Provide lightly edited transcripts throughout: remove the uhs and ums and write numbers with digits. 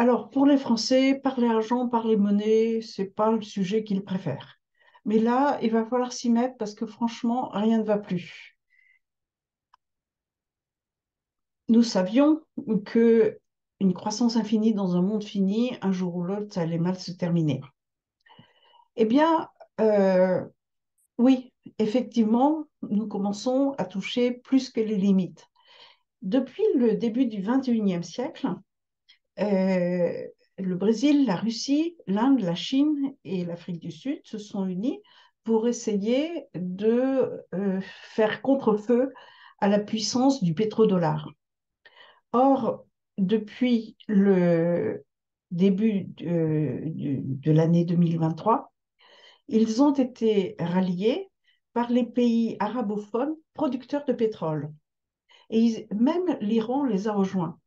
Alors, pour les Français, parler argent, parler monnaie, c'est pas le sujet qu'ils préfèrent. Mais là, il va falloir s'y mettre parce que franchement, rien ne va plus. Nous savions que une croissance infinie dans un monde fini, un jour ou l'autre, ça allait mal se terminer. Eh bien, euh, oui, effectivement, nous commençons à toucher plus que les limites. Depuis le début du 21e siècle, Euh, le Brésil, la Russie, l'Inde, la Chine et l'Afrique du Sud se sont unis pour essayer de faire contre-feu à la puissance du pétrodollar. Or, depuis le début de l'année 2023, ils ont été ralliés par les pays arabophones producteurs de pétrole. Et même l'Iran les a rejoints.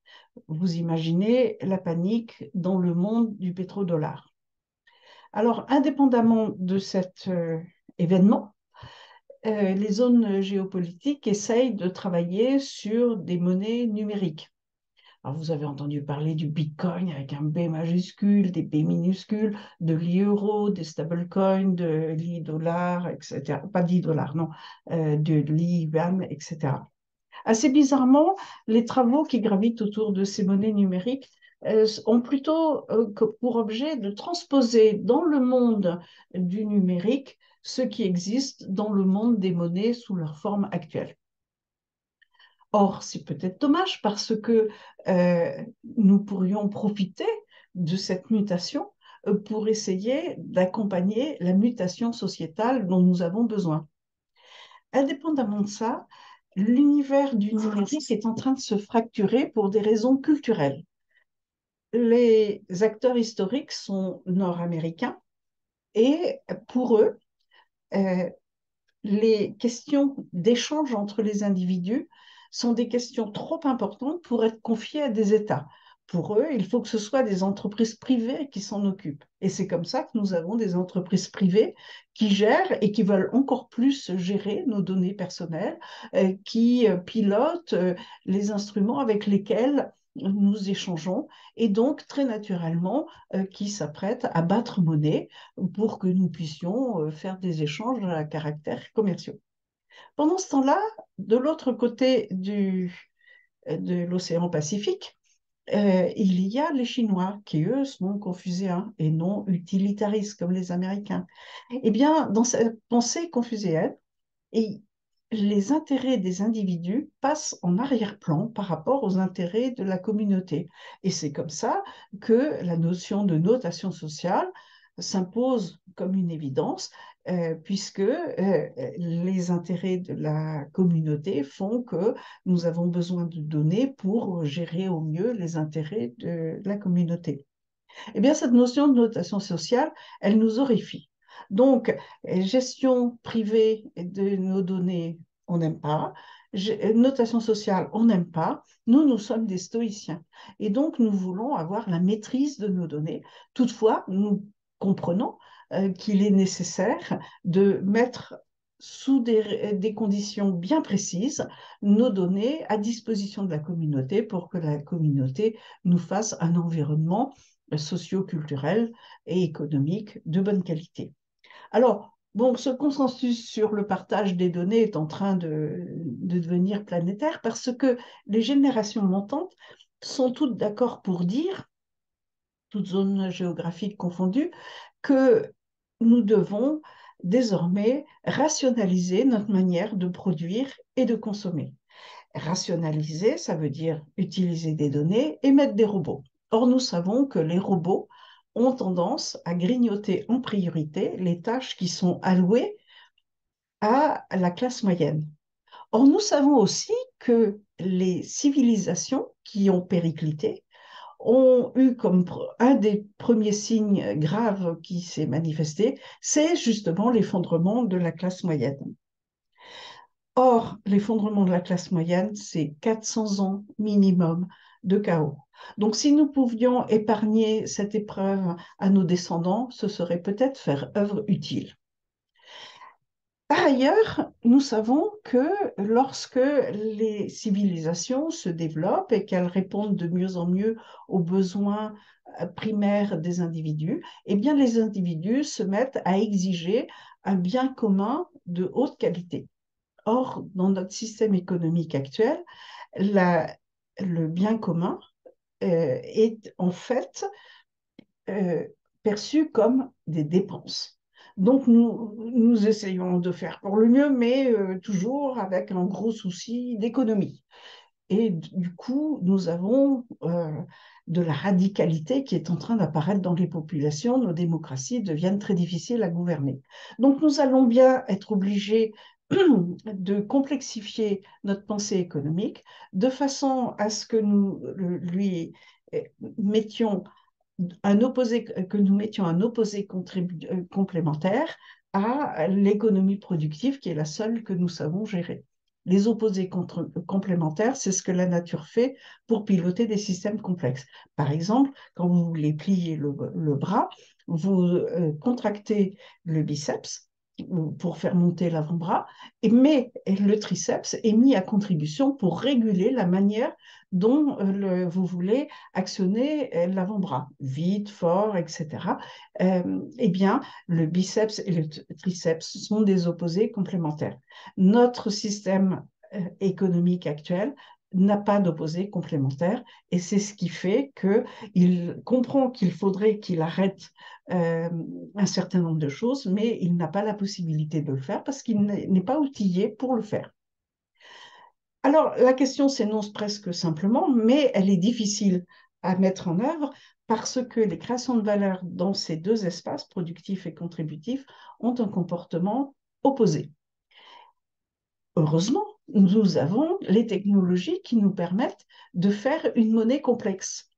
Vous imaginez la panique dans le monde du pétrodollar. Alors, indépendamment de cet événement, les zones géopolitiques essayent de travailler sur des monnaies numériques. Alors, vous avez entendu parler du Bitcoin avec un B majuscule, des B minuscules, de l'euro, des stablecoins, de l'e-dollar, etc. Pas d'e-dollar, non, de l'e-yuan, etc. Assez bizarrement, les travaux qui gravitent autour de ces monnaies numériques ont plutôt pour objet de transposer dans le monde du numérique ce qui existe dans le monde des monnaies sous leur forme actuelle. Or, c'est peut-être dommage parce que nous pourrions profiter de cette mutation pour essayer d'accompagner la mutation sociétale dont nous avons besoin. Indépendamment de ça, l'univers du numérique est en train de se fracturer pour des raisons culturelles. Les acteurs historiques sont nord-américains et pour eux, euh, les questions d'échange entre les individus sont des questions trop importantes pour être confiées à des États. Pour eux, il faut que ce soit des entreprises privées qui s'en occupent. Et c'est comme ça que nous avons des entreprises privées qui gèrent et qui veulent encore plus gérer nos données personnelles, qui pilotent les instruments avec lesquels nous échangeons et donc très naturellement qui s'apprêtent à battre monnaie pour que nous puissions faire des échanges à caractère commerciaux. Pendant ce temps-là, de l'autre côté de l'océan Pacifique, il y a les Chinois qui, eux, sont confucéens et non utilitaristes comme les Américains. Eh bien, dans cette pensée confucéenne, et les intérêts des individus passent en arrière-plan par rapport aux intérêts de la communauté. Et c'est comme ça que la notion de notation sociale s'impose comme une évidence, puisque les intérêts de la communauté font que nous avons besoin de données pour gérer au mieux les intérêts de la communauté. Eh bien, cette notion de notation sociale, elle nous horrifie. Donc, gestion privée de nos données, on n'aime pas. Notation sociale, on n'aime pas. Nous, nous sommes des stoïciens. Et donc, nous voulons avoir la maîtrise de nos données. Toutefois, nous comprenons qu'il est nécessaire de mettre sous des conditions bien précises nos données à disposition de la communauté pour que la communauté nous fasse un environnement socio-culturel et économique de bonne qualité. Alors, bon, ce consensus sur le partage des données est en train de devenir planétaire parce que les générations montantes sont toutes d'accord pour dire, toutes zones géographiques confondues, que nous devons désormais rationaliser notre manière de produire et de consommer. Rationaliser, ça veut dire utiliser des données et mettre des robots. Or, nous savons que les robots ont tendance à grignoter en priorité les tâches qui sont allouées à la classe moyenne. Or, nous savons aussi que les civilisations qui ont périclité ont eu comme un des premiers signes graves qui s'est manifesté, c'est justement l'effondrement de la classe moyenne. Or, l'effondrement de la classe moyenne, c'est 400 ans minimum de chaos. Donc, si nous pouvions épargner cette épreuve à nos descendants, ce serait peut-être faire œuvre utile. Par ailleurs, nous savons que lorsque les civilisations se développent et qu'elles répondent de mieux en mieux aux besoins primaires des individus, eh bien les individus se mettent à exiger un bien commun de haute qualité. Or, dans notre système économique actuel, le bien commun est en fait euh, perçus comme des dépenses. Donc, nous essayons de faire pour le mieux, mais toujours avec un gros souci d'économie. Et du coup, nous avons de la radicalité qui est en train d'apparaître dans les populations. Nos démocraties deviennent très difficiles à gouverner. Donc, nous allons bien être obligés de complexifier notre pensée économique de façon à ce que nous lui mettions que nous mettions un opposé complémentaire à l'économie productive qui est la seule que nous savons gérer. Les opposés complémentaires, c'est ce que la nature fait pour piloter des systèmes complexes. Par exemple, quand vous voulez plier le bras, vous contractez le biceps pour faire monter l'avant-bras, mais le triceps est mis à contribution pour réguler la manière dont vous voulez actionner l'avant-bras, vite, fort, etc. Eh bien, le biceps et le triceps sont des opposés complémentaires. Notre système économique actuel n'a pas d'opposé complémentaire et c'est ce qui fait qu'il comprend qu'il faudrait qu'il arrête euh, un certain nombre de choses, mais il n'a pas la possibilité de le faire parce qu'il n'est pas outillé pour le faire. Alors, la question s'énonce presque simplement, mais elle est difficile à mettre en œuvre parce que les créations de valeur dans ces deux espaces, productifs et contributifs, ont un comportement opposé. Heureusement, nous avons les technologies qui nous permettent de faire une monnaie complexe.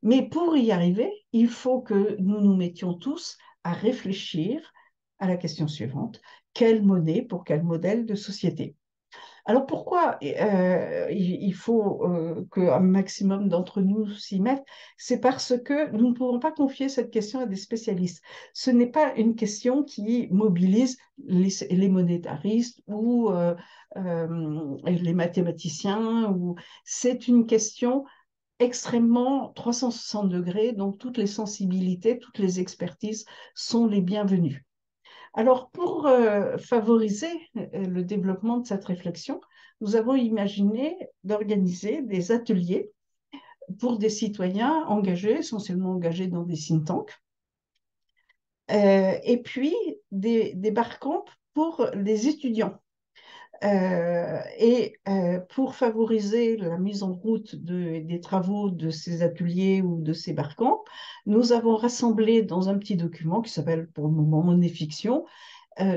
Mais pour y arriver, il faut que nous nous mettions tous à réfléchir à la question suivante: quelle monnaie pour quel modèle de société? Alors pourquoi il faut qu'un maximum d'entre nous s'y mettent? C'est parce que nous ne pouvons pas confier cette question à des spécialistes. Ce n'est pas une question qui mobilise les monétaristes ou les mathématiciens. C'est une question extrêmement 360 degrés, donc toutes les sensibilités, toutes les expertises sont les bienvenues. Alors, pour favoriser le développement de cette réflexion, nous avons imaginé d'organiser des ateliers pour des citoyens engagés, essentiellement engagés dans des think tanks, et puis des barcamps pour les étudiants. Pour favoriser la mise en route des travaux de ces ateliers ou de ces barcamps, nous avons rassemblé dans un petit document qui s'appelle pour le moment Monnaie Fiction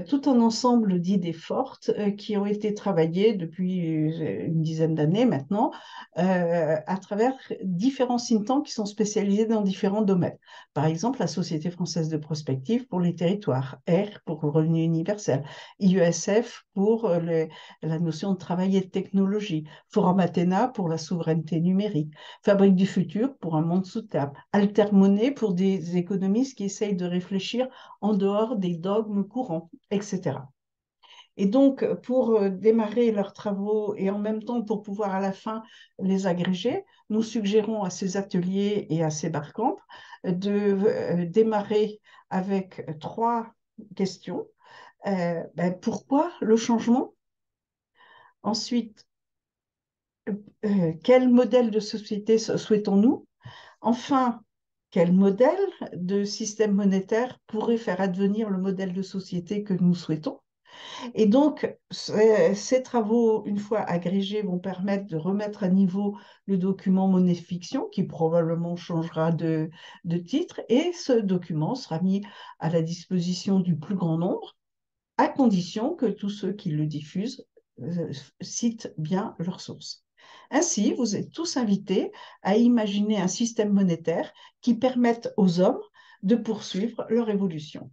tout un ensemble d'idées fortes qui ont été travaillées depuis une dizaine d'années maintenant à travers différents think tanks qui sont spécialisés dans différents domaines. Par exemple, la Société française de prospective pour les territoires, R pour le revenu universel, IESF pour la notion de travail et de technologie, Forum Athéna pour la souveraineté numérique, Fabrique du futur pour un monde soutenable, Altermonnaie pour des économistes qui essayent de réfléchir en dehors des dogmes courants, etc. Et donc, pour démarrer leurs travaux et en même temps pour pouvoir à la fin les agréger, nous suggérons à ces ateliers et à ces barcamps de démarrer avec trois questions. Pourquoi le changement? Ensuite, quel modèle de société souhaitons-nous? Enfin, quel modèle de système monétaire pourrait faire advenir le modèle de société que nous souhaitons? Et donc, ces travaux, une fois agrégés, vont permettre de remettre à niveau le document Monnaie Fiction, qui probablement changera de titre, et ce document sera mis à la disposition du plus grand nombre, à condition que tous ceux qui le diffusent citent bien leurs sources. Ainsi, vous êtes tous invités à imaginer un système monétaire qui permette aux hommes de poursuivre leur évolution.